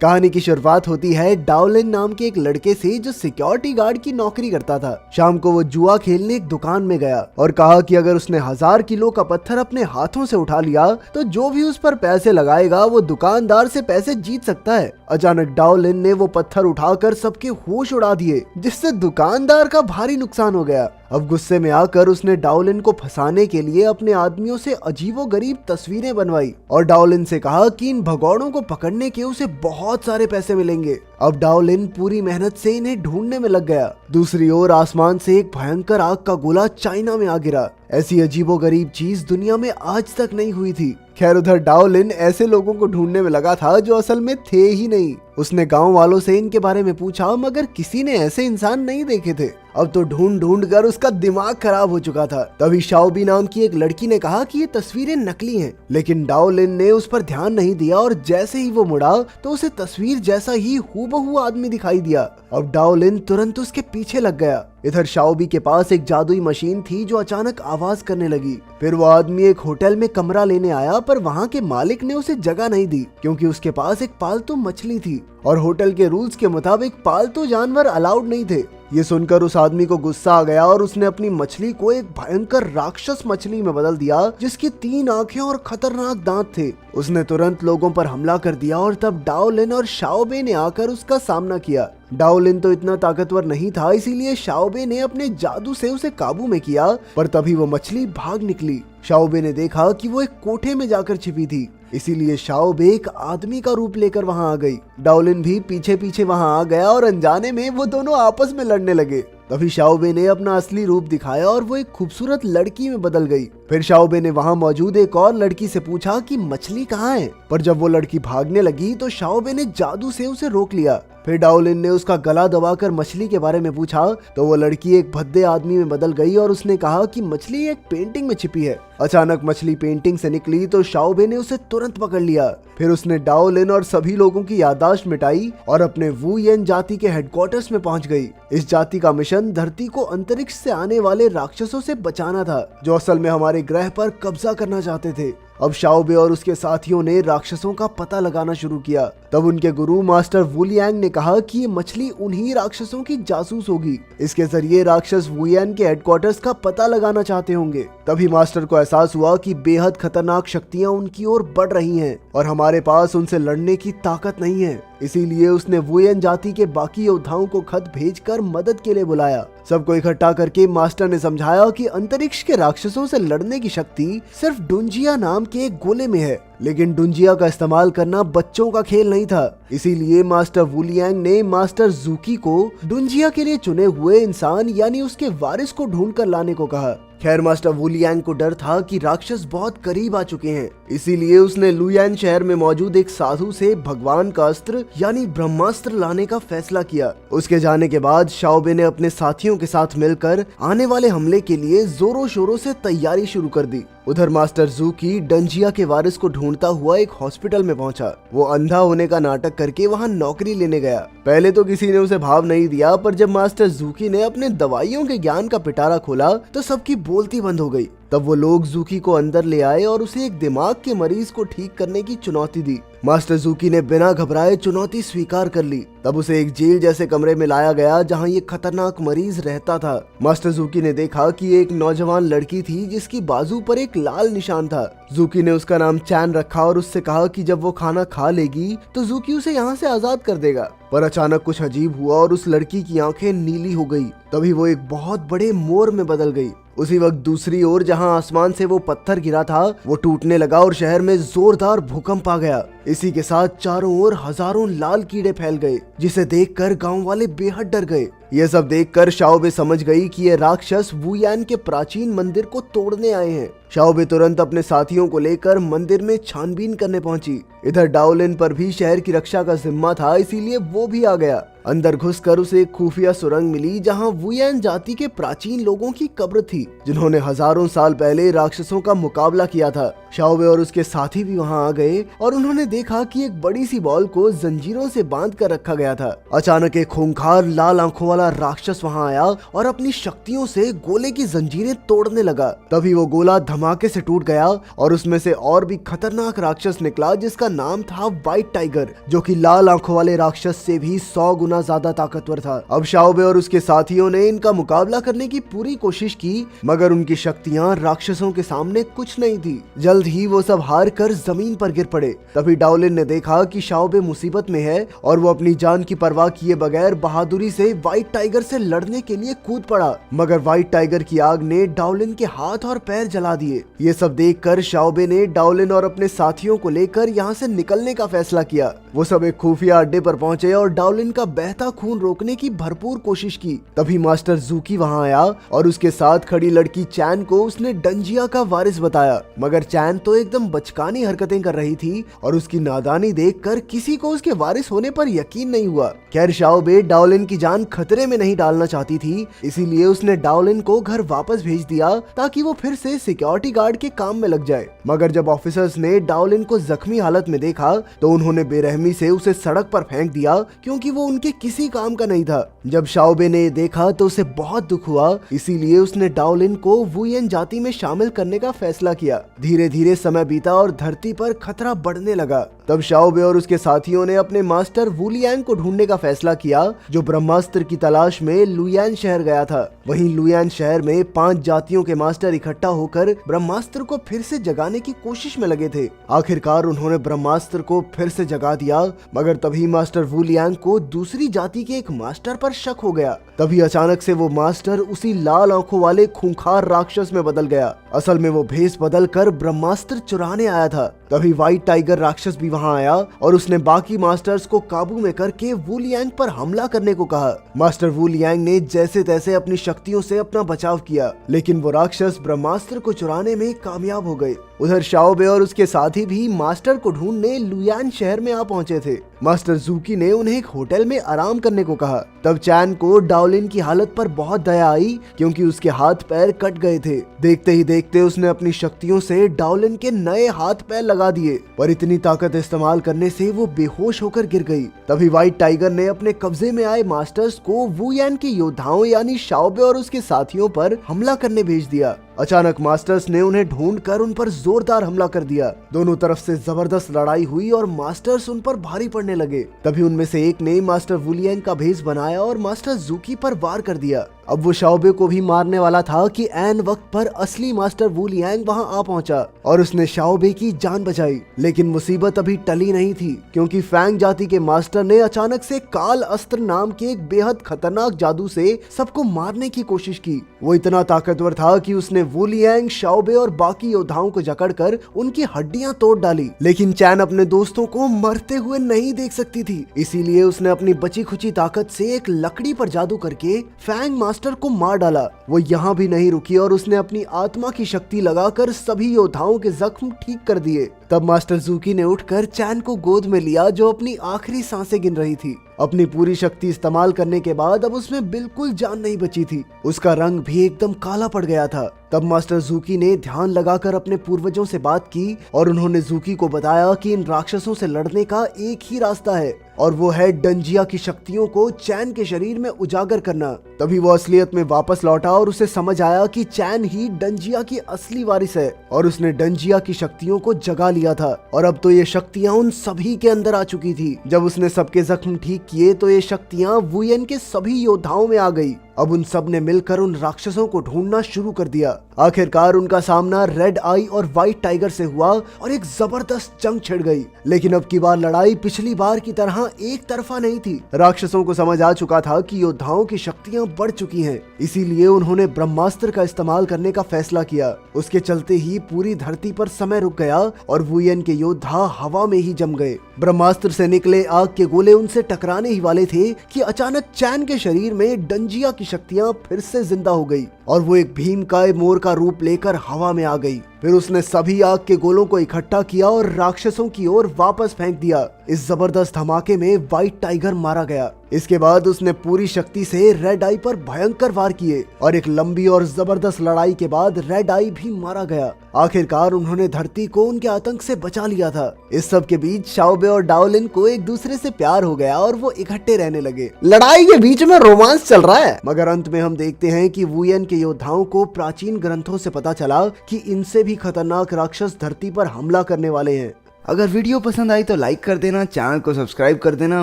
कहानी की शुरुआत होती है डाओलिन नाम के एक लड़के से जो सिक्योरिटी गार्ड की नौकरी करता था। शाम को वो जुआ खेलने एक दुकान में गया और कहा कि अगर उसने 1000 किलो का पत्थर अपने हाथों से उठा लिया तो जो भी उस पर पैसे लगाएगा वो दुकानदार से पैसे जीत सकता है। अचानक डाओलिन ने वो पत्थर उठाकर सबके होश उड़ा दिए, जिससे दुकानदार का भारी नुकसान हो गया। अब गुस्से में आकर उसने डाओलिन को फंसाने के लिए अपने आदमियों से अजीबोगरीब तस्वीरें बनवाई और डाओलिन से कहा कि इन भगौड़ों को पकड़ने के उसे बहुत सारे पैसे मिलेंगे। अब डाओलिन पूरी मेहनत से इन्हें ढूंढने में लग गया। दूसरी ओर आसमान से एक भयंकर आग का गोला चाइना में आ गिरा। ऐसी अजीबोगरीब चीज दुनिया में आज तक नहीं हुई थी। खैर, उधर डाओलिन ऐसे लोगों को ढूंढने में लगा था जो असल में थे ही नहीं। उसने गांव वालों से इनके बारे में पूछा, मगर किसी ने ऐसे इंसान नहीं देखे थे। अब तो ढूंढ ढूंढ कर उसका दिमाग खराब हो चुका था। तभी शाओबी नाम की एक लड़की ने कहा कि ये तस्वीरें नकली हैं, लेकिन डाओलिन ने उस पर ध्यान नहीं दिया और जैसे ही वो मुड़ा तो उसे तस्वीर जैसा ही हूबहू आदमी दिखाई दिया। अब डाओलिन तुरंत उसके पीछे लग गया। इधर शाओबी के पास एक जादुई मशीन थी जो अचानक आवाज करने लगी। फिर वो आदमी एक होटल में कमरा लेने आया, पर वहाँ के मालिक ने उसे जगह नहीं दी क्योंकि उसके पास एक पालतू मछली थी और होटल के रूल्स के मुताबिक पालतू जानवर अलाउड नहीं थे। ये सुनकर उस आदमी को गुस्सा आ गया और उसने अपनी मछली को एक भयंकर राक्षस मछली में बदल दिया जिसकी 3 आंखें और खतरनाक दांत थे। उसने तुरंत लोगों पर हमला कर दिया और तब डाओलिन और शाओबे ने आकर उसका सामना किया। डाओलिन तो इतना ताकतवर नहीं था, इसीलिए शाओबे ने अपने जादू से उसे काबू में किया, पर तभी वो मछली भाग निकली। शाओबे ने देखा कि वो एक कोठे में जाकर छिपी थी, इसीलिए शाओबे एक आदमी का रूप लेकर वहां आ गई। डाओलिन भी पीछे पीछे वहां आ गया और अनजाने में वो दोनों आपस में लड़ने लगे। तभी शाओबे ने अपना असली रूप दिखाया और वो एक खूबसूरत लड़की में बदल गई। फिर शाओबे ने वहां मौजूद एक और लड़की से पूछा कि मछली कहाँ है, पर जब वो लड़की भागने लगी तो शाओबे ने जादू से उसे रोक लिया। फिर डाओलिन ने उसका गला दबाकर मछली के बारे में पूछा तो वो लड़की एक भद्दे आदमी में बदल गई और उसने कहा कि मछली एक पेंटिंग में छिपी है। अचानक मछली पेंटिंग से निकली तो शाओबे ने उसे तुरंत पकड़ लिया। फिर उसने डाओलिन और सभी लोगों की याददाश्त मिटाई और अपने वू येन जाति के हेडक्वार्टर्स में पहुंच गई। इस जाति का मिशन धरती को अंतरिक्ष से आने वाले राक्षसों से बचाना था जो असल में हमारे ग्रह पर कब्जा करना चाहते थे। अब शाओबे और उसके साथियों ने राक्षसों का पता लगाना शुरू किया। तब उनके गुरु मास्टर वुलियांग ने कहा कि ये मछली उन्हीं राक्षसों की जासूस होगी। इसके जरिए राक्षस वुलियांग के हेडक्वार्टर्स का पता लगाना चाहते होंगे। तभी मास्टर को एहसास हुआ कि बेहद खतरनाक शक्तियां उनकी ओर बढ़ रही हैं और हमारे पास उनसे लड़ने की ताकत नहीं है। इसीलिए उसने वुयेन जाति के बाकी योद्धाओं को खत भेजकर मदद के लिए बुलाया। सबको इकट्ठा करके मास्टर ने समझाया कि अंतरिक्ष के राक्षसों से लड़ने की शक्ति सिर्फ डुंजिया नाम के एक गोले में है, लेकिन डुंजिया का इस्तेमाल करना बच्चों का खेल नहीं था। इसीलिए मास्टर वुलियांग ने मास्टर जूकी को डुंजिया के लिए चुने हुए इंसान यानी उसके वारिस को ढूंढ कर लाने को कहा। खैर, मास्टर वुलियांग को डर था कि राक्षस बहुत करीब आ चुके हैं, इसीलिए उसने लुयान शहर में मौजूद एक साधु से भगवान का अस्त्र यानी ब्रह्मास्त्र लाने का फैसला किया। उसके जाने के बाद शाओबे ने अपने साथियों के साथ मिलकर आने वाले हमले के लिए जोरों शोरों से तैयारी शुरू कर दी। उधर मास्टर जूकी डंजिया के वारिस को ढूंढता हुआ एक हॉस्पिटल में पहुंचा। वो अंधा होने का नाटक करके वहां नौकरी लेने गया। पहले तो किसी ने उसे भाव नहीं दिया, पर जब मास्टर जूकी ने अपने दवाइयों के ज्ञान का पिटारा खोला तो सबकी बोलती बंद हो गई। तब वो लोग जूकी को अंदर ले आए और उसे एक दिमाग के मरीज को ठीक करने की चुनौती दी। मास्टर जूकी ने बिना घबराए चुनौती स्वीकार कर ली। तब उसे एक जेल जैसे कमरे में लाया गया जहां ये खतरनाक मरीज रहता था। मास्टर जूकी ने देखा कि एक नौजवान लड़की थी जिसकी बाजू पर एक लाल निशान था। जूकी ने उसका नाम चैन रखा और उससे कहा कि जब वो खाना खा लेगी तो जूकी उसे यहाँ से आजाद कर देगा। पर अचानक कुछ अजीब हुआ और उस लड़की की आंखें नीली हो गई। तभी वो एक बहुत बड़े मोर में बदल गई। उसी वक्त दूसरी ओर जहां आसमान से वो पत्थर गिरा था वो टूटने लगा और शहर में जोरदार भूकंप आ गया। इसी के साथ चारों ओर हजारों लाल कीड़े फैल गए, जिसे देखकर गांव वाले बेहद डर गए। ये सब देखकर शाओबे समझ गई कि ये राक्षस वुयान के प्राचीन मंदिर को तोड़ने आए हैं। शाओबे तुरंत अपने साथियों को लेकर मंदिर में छानबीन करने पहुंची। इधर डाओलिन पर भी शहर की रक्षा का जिम्मा था, इसीलिए वो भी आ गया। अंदर घुसकर उसे एक खुफिया सुरंग मिली जहां वुयान जाति के प्राचीन लोगों की कब्र थी जिन्होंने हजारों साल पहले राक्षसों का मुकाबला किया था। शाओबे और उसके साथी भी वहां आ गए और उन्होंने देखा कि एक बड़ी सी बॉल को जंजीरों से बांध कर रखा गया था। अचानक एक खूंखार लाल आंखों वाला वाला राक्षस वहाँ आया और अपनी शक्तियों से गोले की जंजीरें तोड़ने लगा। तभी वो गोला धमाके से टूट गया और उसमें से और भी खतरनाक राक्षस निकला जिसका नाम था व्हाइट टाइगर, जो कि लाल आंखों वाले राक्षस से भी 100 गुना ज्यादा ताकतवर था। अब शाओबे और उसके साथियों ने इनका मुकाबला करने की पूरी कोशिश की, मगर उनकी शक्तियां राक्षसों के सामने कुछ नहीं थी। जल्द ही वो सब हार कर जमीन पर गिर पड़े। तभी डाओलिन ने देखा कि शाओबे मुसीबत में है और वो अपनी जान की परवाह किए बगैर बहादुरी से व्हाइट टाइगर से लड़ने के लिए कूद पड़ा, मगर व्हाइट टाइगर की आग ने डाओलिन के हाथ और पैर जला दिए। ये सब देखकर शाओबे ने डाओलिन और अपने साथियों को लेकर यहाँ से निकलने का फैसला किया। वो सब एक खुफिया अड्डे पर पहुंचे और डाओलिन का बहता खून रोकने की भरपूर कोशिश की। तभी मास्टर जूकी वहाँ आया और उसके साथ खड़ी लड़की चैन को उसने डंजिया का वारिस बताया, मगर चैन तो एकदम बचकानी हरकतें कर रही थी और उसकी नादानी देखकर किसी को उसके वारिस होने पर यकीन नहीं हुआ। खैर शाओबे डाओलिन की जान खतरे में नहीं डालना चाहती थी, इसीलिए उसने डाओलिन को घर वापस भेज दिया ताकि वो फिर से सिक्योरिटी गार्ड के काम में लग जाए। मगर जब ऑफिसर्स ने डाओलिन को जख्मी हालत में देखा तो उन्होंने बेरहमी से उसे सड़क पर फेंक दिया, क्योंकि वो उनके किसी काम का नहीं था। जब शाओबे ने देखा तो उसे बहुत दुख हुआ, इसीलिए उसने डाओलिन को वुयेन जाति में शामिल करने का फैसला किया। धीरे धीरे समय बीता और धरती पर खतरा बढ़ने लगा। तब शाओबे और उसके साथियों ने अपने मास्टर वुलियांग को ढूंढने का फैसला किया, जो ब्रह्मास्त्र की तलाश में लुयान शहर गया था। वहीं लुयान शहर में 5 जातियों के मास्टर इकट्ठा होकर ब्रह्मास्त्र को फिर से जगाने की कोशिश में लगे थे। आखिरकार उन्होंने ब्रह्मास्त्र को फिर से जगा दिया, मगर तभी मास्टर वुलियांग को दूसरी जाति के एक मास्टर पर शक हो गया। तभी अचानक से वो मास्टर उसी लाल आंखों वाले खूंखार राक्षस में बदल गया। असल में वो भेष बदल कर ब्रह्मास्त्र चुराने आया था। तभी व्हाइट टाइगर राक्षस भी वहाँ आया और उसने बाकी मास्टर्स को काबू में करके वुलियांग पर हमला करने को कहा। मास्टर वुलियांग ने जैसे तैसे अपनी शक्तियों से अपना बचाव किया, लेकिन वो राक्षस ब्रह्मास्त्र को चुराने में कामयाब हो गए। उधर शाओबे और उसके साथी भी मास्टर को ढूंढने लुयान शहर में आ पहुंचे थे। मास्टर जूकी ने उन्हें एक होटल में आराम करने को कहा। तब चैन को डाओलिन की हालत पर बहुत दया आई, क्योंकि उसके हाथ पैर कट गए थे। देखते ही देखते उसने अपनी शक्तियों से डाओलिन के नए हाथ पैर लगा दिए, पर इतनी ताकत इस्तेमाल करने से वो बेहोश होकर गिर गई। तभी व्हाइट टाइगर ने अपने कब्जे में आए मास्टर्स को वुयेन के योद्धाओं यानी शाओबे और उसके साथियों पर हमला करने भेज दिया। अचानक मास्टर्स ने उन्हें ढूंढकर उन पर जोरदार हमला कर दिया। दोनों तरफ से जबरदस्त लड़ाई हुई और मास्टर्स उन पर भारी पड़ने लगे। तभी उनमें से एक ने मास्टर वुलियांग का भेष बनाया और मास्टर जूकी पर वार कर दिया। अब वो शाओबे को भी मारने वाला था कि ऐन वक्त पर असली मास्टर वुलियांग वहां आ पहुंचा और उसने शाओबे की जान बचाई। लेकिन मुसीबत अभी टली नहीं थी, क्योंकि फैंग जाति के मास्टर ने अचानक से काल अस्त्र नाम के एक बेहद खतरनाक जादू से सबको मारने की कोशिश की। वो इतना ताकतवर था कि उसने वुलियांग, शाओबे और बाकी योद्धाओं को जकड़कर उनकी हड्डियां तोड़ डाली। लेकिन चैन अपने दोस्तों को मरते हुए नहीं देख सकती थी, इसीलिए उसने अपनी बची खुची ताकत से एक लकड़ी पर जादू करके फैंग मास्टर को मार डाला। वो यहाँ भी नहीं रुकी और उसने अपनी आत्मा की शक्ति लगाकर सभी योद्धाओं के जख्म ठीक कर दिए। तब मास्टर जूकी ने उठकर चैन को गोद में लिया, जो अपनी आखिरी सांसें गिन रही थी। अपनी पूरी शक्ति इस्तेमाल करने के बाद अब उसमें बिल्कुल जान नहीं बची थी। उसका रंग भी एकदम काला पड़ गया था। तब मास्टर जूकी ने ध्यान लगाकर अपने पूर्वजों से बात की और उन्होंने जूकी को बताया कि इन राक्षसों से लड़ने का एक ही रास्ता है, और वो है डंजिया की शक्तियों को चैन के शरीर में उजागर करना। तभी वो असलियत में वापस लौटा और उसे समझ आया कि चैन ही डंजिया की असली वारिस है और उसने डंजिया की शक्तियों को जगा लिया था। और अब तो ये शक्तियां उन सभी के अंदर आ चुकी थी। जब उसने सबके जख्म ठीक किए तो ये शक्तियां वुयेन के सभी योद्धाओं में आ गई। अब उन सब ने मिलकर उन राक्षसों को ढूंढना शुरू कर दिया। आखिरकार उनका सामना रेड आई और व्हाइट टाइगर से हुआ और एक जबरदस्त जंग छिड़ गई। लेकिन अब की बार लड़ाई पिछली बार की तरह एक तरफा नहीं थी। राक्षसों को समझ आ चुका था कि योद्धाओं की शक्तियां बढ़ चुकी हैं, इसीलिए उन्होंने ब्रह्मास्त्र का इस्तेमाल करने का फैसला किया। उसके चलते ही पूरी धरती पर समय रुक गया और वुयेन के योद्धा हवा में ही जम गए। ब्रह्मास्त्र से निकले आग के गोले उनसे टकराने ही वाले थे कि अचानक चैन के शरीर में डंजिया की शक्तियां फिर से जिंदा हो गई। और वो एक भीमकाय मोर का रूप लेकर हवा में आ गई। फिर उसने सभी आग के गोलों को इकट्ठा किया और राक्षसों की ओर वापस फेंक दिया। इस जबरदस्त धमाके में व्हाइट टाइगर मारा गया। इसके बाद उसने पूरी शक्ति से रेड आई पर भयंकर वार किए और एक लंबी और जबरदस्त लड़ाई के बाद रेड आई भी मारा गया। आखिरकार उन्होंने धरती को उनके आतंक से बचा लिया था। इस सब के बीच शाओबे और डाओलिन को एक दूसरे से प्यार हो गया और वो इकट्ठे रहने लगे। लड़ाई के बीच में रोमांस चल रहा है, मगर अंत में हम देखते हैं कि वुयेन के योद्धाओं को प्राचीन ग्रंथों से पता चला कि इनसे भी खतरनाक राक्षस धरती पर हमला करने वाले हैं। अगर वीडियो पसंद आई तो लाइक कर देना, चैनल को सब्सक्राइब कर देना।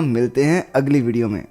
मिलते हैं अगली वीडियो में।